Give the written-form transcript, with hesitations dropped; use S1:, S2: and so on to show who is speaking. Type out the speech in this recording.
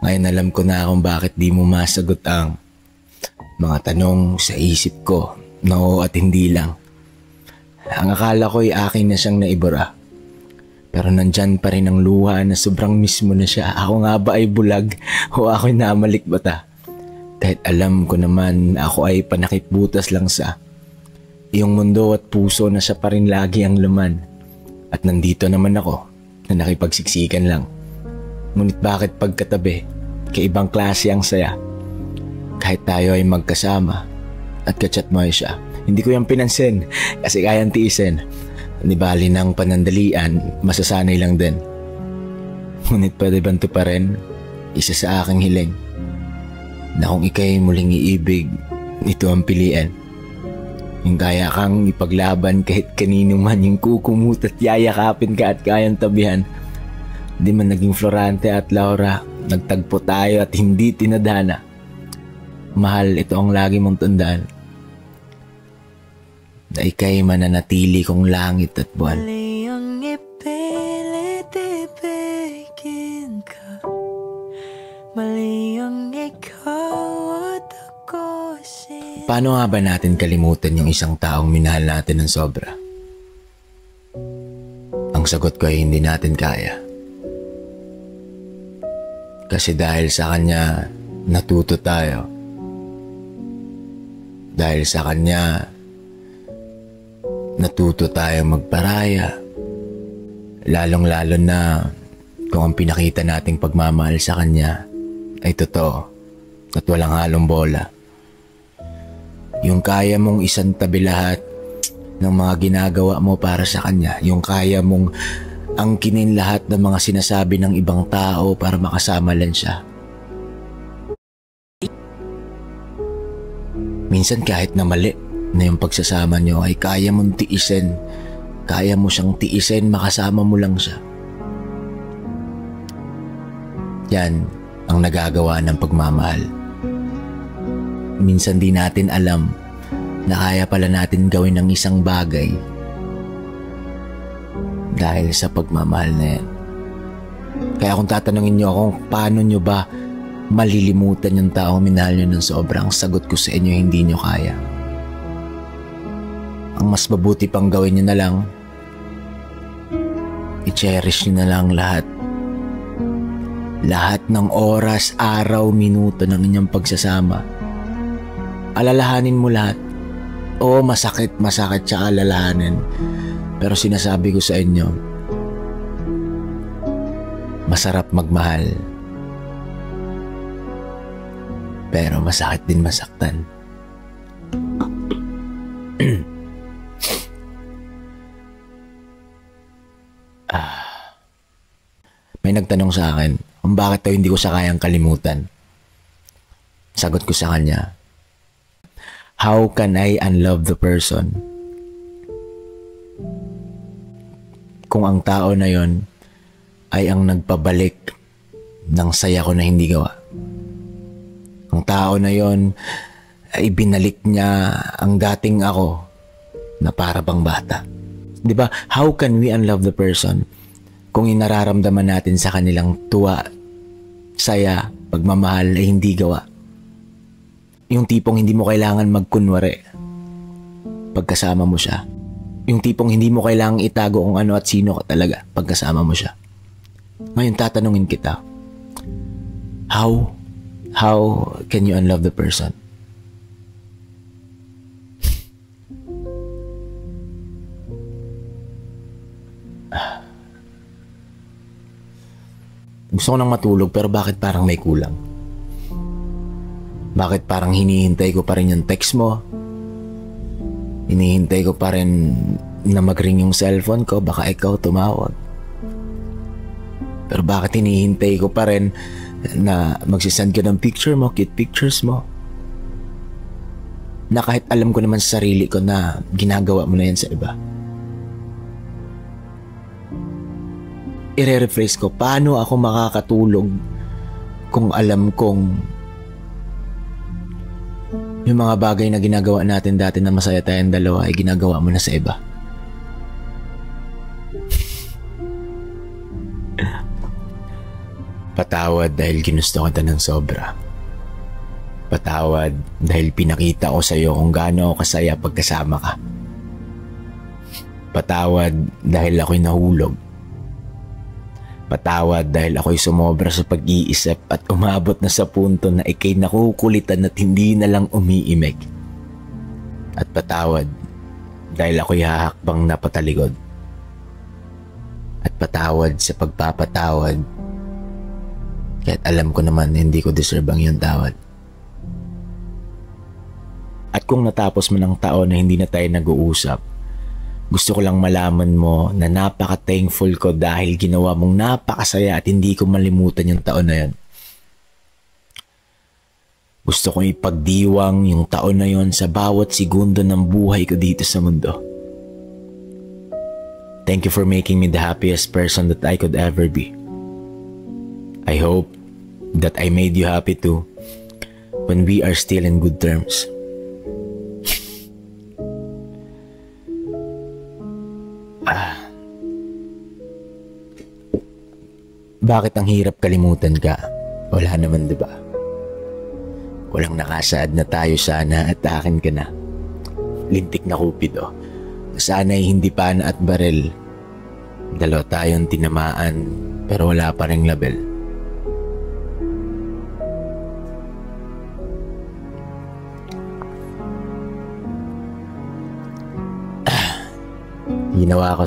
S1: Ngayon alam ko na kung bakit di mo masagot ang mga tanong sa isip ko na oo at hindi lang. Ang akala ko ay akin na siyang naibura. Pero nandyan pa rin ang luha na sobrang mismo na siya. Ako nga ba ay bulag o ako'y namalik bata? Kahit alam ko naman na ako ay panakipbutas lang sa iyong mundo at puso na siya pa rin lagi ang laman. At nandito naman ako na nakipagsiksikan lang. Ngunit bakit pagkatabi, kaibang klase ang saya? Kahit tayo ay magkasama at kachat mo ay siya. Hindi ko yung pinansin kasi kayang tiisin. Di bali ng panandalian, masasanay lang din. Ngunit pwede banto pa rin, isa sa aking hiling, na kung ika'y muling iibig, ito ang piliin. Yung kaya kang ipaglaban kahit kanino man, yung kukumut at yayakapin ka at kayang tabihan. Di man naging Florante at Laura, nagtagpo tayo at hindi tinadhana. Mahal, ito ang lagi mong tandaan, na ika'y mananatili kong langit at buwan.
S2: Mali ang ipilit ibigin ka, mali ang ikaw at ako sila.
S1: Paano nga ba natin kalimutan yung isang taong minahal natin ng sobra? Ang sagot ko ay hindi natin kaya. Kasi dahil sa kanya, natuto tayo. Dahil sa kanya, natuto tayong magparaya. Lalong-lalo na kung ang pinakita nating pagmamahal sa kanya ay totoo at walang halong bola. Yung kaya mong isantabi lahat ng mga ginagawa mo para sa kanya. Yung kaya mong angkinin lahat ng mga sinasabi ng ibang tao para makasama lang siya. Minsan kahit na mali na yung pagsasama nyo ay kaya mong tiisin. Kaya mo siyang tiisin, makasama mo lang siya. Yan ang nagagawa ng pagmamahal. Minsan di natin alam na kaya pala natin gawin ng isang bagay dahil sa pagmamahal na yan. Kaya kung tatanungin nyo kung paano nyo ba malilimutan yung taong minahal nyo ng sobrang, sagot ko sa inyo, hindi nyo kaya. Ang mas mabuti pang gawin nyo na lang, i-cherish nyo na lang lahat. Lahat ng oras, araw, minuto ng inyong pagsasama. Alalahanin mo lahat. Oo, masakit siya alalahanin. Pero sinasabi ko sa inyo, masarap magmahal. Pero masakit din masaktan. May nagtanong sa akin kung bakit daw hindi ko siya kayang kalimutan. Sagot ko sa kanya, how can I unlove the person kung ang tao na yon ay ang nagpabalik ng saya ko na hindi gawa? Ang tao na yon ay binalik niya ang dating ako na para bang bata. Diba? How can we unlove the person kung inararamdaman natin sa kanilang tuwa, saya, pagmamahal ay hindi gawa? Yung tipong hindi mo kailangan magkunwari pagkasama mo siya. Yung tipong hindi mo kailangang itago kung ano at sino ka talaga pagkasama mo siya. Ngayon tatanungin kita, how can you unlove the person? Gusto ko nang matulog pero bakit parang may kulang? Bakit parang hinihintay ko pa rin yung text mo? Hinihintay ko pa rin na mag-ring yung cellphone ko, baka ikaw tumawag. Pero bakit hinihintay ko pa rin na magsisend ka ng picture mo, cute pictures mo? Na kahit alam ko naman sa sarili ko na ginagawa mo na yan sa iba. I-rephrase ko, paano ako makakatulog kung alam kong yung mga bagay na ginagawa natin dati na masaya tayong dalawa ay ginagawa mo na sa iba? Patawad dahil ginusto kita ng sobra. Patawad dahil pinakita ko sa'yo kung gaano ako kasaya pagkasama ka. Patawad dahil ako'y nahulog. Patawad dahil ako'y sumobra sa pag-iisip at umabot na sa punto na ikay nakukulitan at hindi na lang umiimik. At patawad dahil ako'y hahakbang na patalikod. At patawad sa pagpapatawad kahit alam ko naman hindi ko deserve ang iyong tawad. At kung natapos man ang taon na hindi na tayo nag-uusap, gusto ko lang malaman mo na napaka-thankful ko dahil ginawa mong napakasaya at hindi ko malimutan yung taon na yun. Gusto kong ipagdiwang yung taon na yun sa bawat segundo ng buhay ko dito sa mundo. Thank you for making me the happiest person that I could ever be. I hope that I made you happy too when we are still in good terms. Bakit ang hirap kalimutan ka? Wala naman, diba? Walang nakasaad na tayo sana at akin ka na. Lintik na Cupido. Sana'y hindi pana at barel. Dalawa tayong tinamaan pero wala pa ring label. Ginawa ko